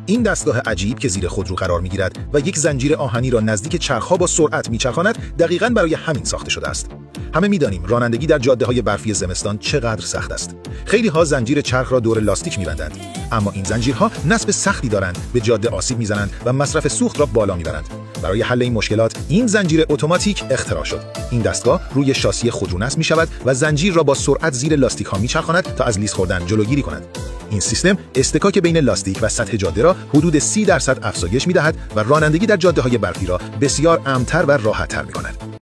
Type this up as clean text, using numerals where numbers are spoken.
این دستگاه عجیب که زیر خودرو قرار می‌گیرد و یک زنجیر آهنی را نزدیک چرخ‌ها با سرعت می‌چرخاند، دقیقاً برای همین ساخته شده است. همه می‌دانیم رانندگی در جاده‌های برفی زمستان چقدر سخت است. خیلی‌ها زنجیر چرخ را دور لاستیک می‌بندند، اما این زنجیرها نصب سختی دارند، به جاده آسیب می‌زنند و مصرف سوخت را بالا می‌برند. برای حل این مشکلات، این زنجیر اتوماتیک اختراع شد. این دستگاه روی شاسی خودرو نصب می‌شود و زنجیر را با سرعت زیر لاستیک‌ها می‌چرخاند تا از لیز خوردن جلوگیری کند. این سیستم اصطکاک بین لاستیک و سطح جاده را حدود 30% افزایش می‌دهد و رانندگی در جاده‌های برفی را بسیار امن‌تر و راحت‌تر می‌کند.